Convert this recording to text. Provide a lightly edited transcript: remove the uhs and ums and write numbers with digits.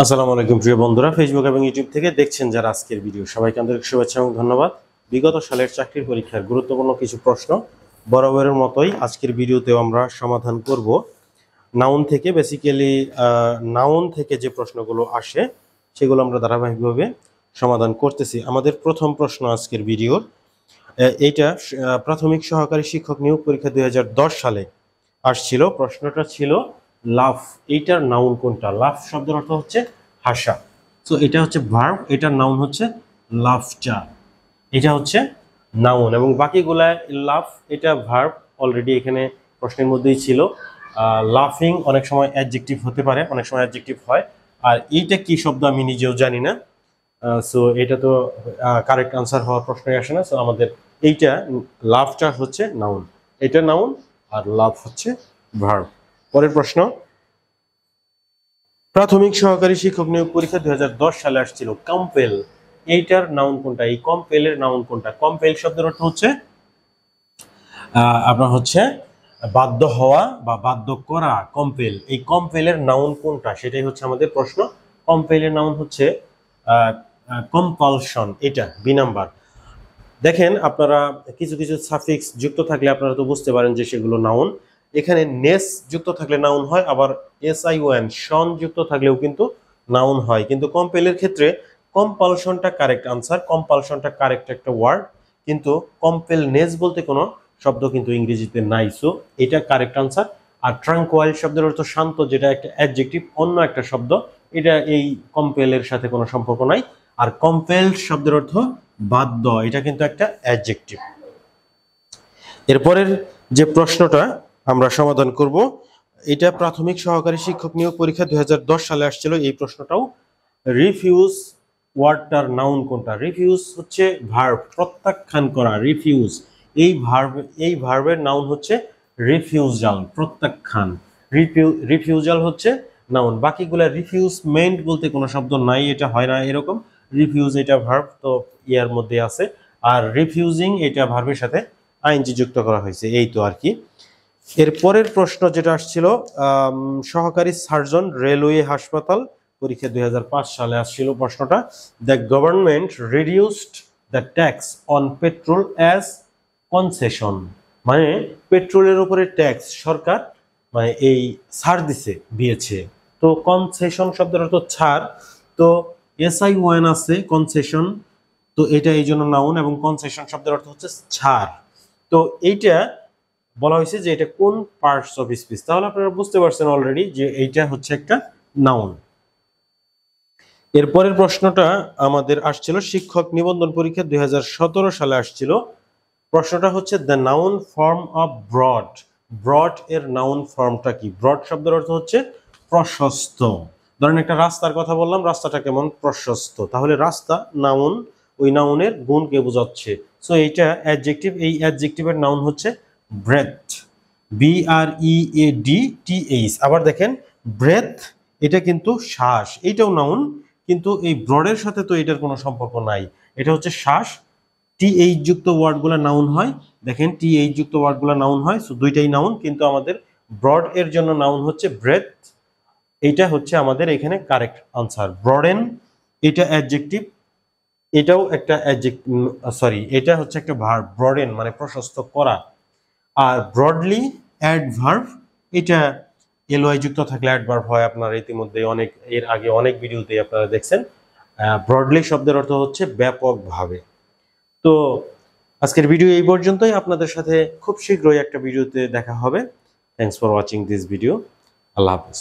আসসালামু আলাইকুম প্রিয় বন্ধুরা, ফেসবুক এবং ইউটিউব থেকে দেখছেন যারা আজকের ভিডিও, সবাইকে আন্তরিক শুভেচ্ছা এবং ধন্যবাদ। বিগত সালের চাকরির পরীক্ষার গুরুত্বপূর্ণ কিছু প্রশ্ন বরাবরের মতোই আজকের ভিডিওতেও আমরা সমাধান করব। নাউন থেকে বেসিক্যালি নাউন থেকে যে প্রশ্নগুলো আসে সেগুলো আমরা ধারাবাহিকভাবে সমাধান করতেছি। আমাদের প্রথম প্রশ্ন আজকের ভিডিওর এইটা প্রাথমিক সহকারী শিক্ষক নিয়োগ পরীক্ষা 2010 সালে আসছিল। প্রশ্নটা ছিল লাফ, এইটার নাউন কোনটা? লাফ শব্দের অর্থ হচ্ছে হাসা। তো এটা হচ্ছে ভার্ব, এটার নাউন হচ্ছে লাফটার। এটা হচ্ছে নাউন এবং বাকিগুলা লাফ এটা ভার্ব অলরেডি এখানে প্রশ্নের মধ্যেই ছিল। লাফিং অনেক সময় অ্যাডজেক্টিভ হতে পারে, অনেক সময় অ্যাডজেক্টিভ হয়। আর এইটা কি শব্দ আমি নিজেও জানি না, সো এটা তো কারেক্ট আনসার হওয়ার প্রশ্নই আসে না। সো আমাদের এইটা লাভটা হচ্ছে নাউন, এটা নাউন আর লাভ হচ্ছে ভার্ব। পরের প্রশ্ন, প্রাথমিক সহকারী শিক্ষক নিয়োগ পরীক্ষা 2010 সালে আসছিল। কম্পেল, এইটার নাউন কোনটা? এই কম্পেলের নাউন কোনটা? কম্পেল শব্দের অর্থ হচ্ছে আপনার হচ্ছে বাধ্য হওয়া বা বাধ্য করা। কম্পেল, এই কম্পেলের নাউন কোনটা সেটাই হচ্ছে আমাদের প্রশ্ন। কম্পেলের নাউন হচ্ছে কম্পালশন, এটা বি নাম্বার। দেখেন আপনারা কিছু কিছু সাফিক্স যুক্ত থাকলে আপনারা তো বুঝতে পারেন যে সেগুলো নাউন। এখানে নেস যুক্ত থাকলে নাউন হয়, আবার SION শন যুক্ত থাকলেও কিন্তু নাউন হয়। কিন্তু কম্পেলের ক্ষেত্রে কম্পালশনটা কারেক্ট আনসার, কম্পালশনটা কারেক্ট একটা ওয়ার্ড, কিন্তু কম্পেল নেস বলতে কোনো শব্দ কিন্তু ইংরেজিতে নাই। সো এটা কারেক্ট আনসার। আর ট্রাঙ্কোয়াইল শব্দের অর্থ শান্ত, যেটা একটা অ্যাডজেক্টিভ, অন্য একটা শব্দ, এটা এই কম্পেলের সাথে কোনো সম্পর্ক নাই। আর কম্পেল শব্দের অর্থ বাধ্য, এটা কিন্তু একটা অ্যাডজেক্টিভ। এরপরের যে প্রশ্নটা আমরা সমাধান করব, এটা প্রাথমিক সহকারী শিক্ষক নিয়োগ পরীক্ষা 2010 সালে আসছিল। এই প্রশ্নটাও রিফিউজ ওয়ার্ডটার নাউন কোনটা? রিফিউজ হচ্ছে ভার্ব, প্রত্যাখ্যান করা। রিফিউজ এই ভার্বের নাউন হচ্ছে রিফিউজাল, প্রত্যাখ্যান। রিফিউজাল হচ্ছে নাউন। বাকিগুলা রিফিউজমেন্ট বলতে কোনো শব্দ নাই, এটা হয় না এরকম। রিফিউজ এটা ভার্ব, তো ইয়ার মধ্যে আছে। আর রিফিউজিং এটা ভার্বের সাথে আইএনজি যুক্ত করা হয়েছে, এই তো আর কি। এর পরের প্রশ্ন যেটা আসছিল, সহকারী সার্জন রেলওয়ে হাসপাতাল পরীক্ষা 2005 সালে আসছিল প্রশ্নটা। The government reduced the tax on petrol as concession, মানে পেট্রোলের উপরে ট্যাক্স সরকার মানে এই ছাড় দিয়েছে। তো কনসেশন শব্দের অর্থ ছাড়, তো SION আছে কনসেশন, তো এটা এই জন্য নাউন এবং কনসেশন শব্দের অর্থ হচ্ছে ছাড়। তো এইটা বলা হয়েছে যে এটা কোন পার্টস অফ স্পিচ, তাহলে আপনারা বুঝতে পারছেন অলরেডি যে এইটা হচ্ছে একটা নাউন। এরপরের প্রশ্নটা আমাদের আসছিল শিক্ষক নিবন্ধন পরীক্ষা 2017 সালে আসছিল। প্রশ্নটা হচ্ছে the noun form of broad. Broad এর নাউন ফর্মটা কি? ব্রড শব্দের অর্থ হচ্ছে প্রশস্ত। ধরেন একটা রাস্তার কথা বললাম, রাস্তাটা কেমন? প্রশস্ত। তাহলে রাস্তা নাউন, ওই নাউনের গুণকে বোঝাচ্ছে। সো এইটা অ্যাডজেক্টিভ, এই অ্যাডজেক্টিভের নাউন হচ্ছে ব্রেথ, BREADTH। আবার দেখেন ব্রেথ, এটা কিন্তু শ্বাস, এইটাও নাউন, কিন্তু এই ব্রডের সাথে তো এটার কোনো সম্পর্ক নাই, এটা হচ্ছে শ্বাস। TH যুক্ত ওয়ার্ডগুলো নাউন হয়, দেখেন TH যুক্ত ওয়ার্ডগুলো নাউন হয়। সো দুইটাই নাউন, কিন্তু আমাদের ব্রড এর জন্য নাউন হচ্ছে ব্রেথ, এইটা হচ্ছে আমাদের এখানে কারেক্ট আনসার। ব্রডেন এটা অ্যাডজেক্টিভ, এটাও একটা অ্যাডজেক্টিভ, সরি এটা হচ্ছে একটা ভার্ব। ব্রডেন মানে প্রশস্ত করা। আর ব্রডলি অ্যাডভার্ব, এটা LY যুক্ত থাকলে অ্যাডভার্ব হয়। আপনারা ইতিমধ্যে এর আগে অনেক ভিডিওতে আপনারা দেখছেন। ব্রডলি শব্দের অর্থ হচ্ছে ব্যাপকভাবে। তো আজকের ভিডিও এই পর্যন্তই। আপনাদের সাথে খুব শীঘ্রই একটা ভিডিওতে দেখা হবে। Thanks for watching this video. আল্লাহ হাফেজ।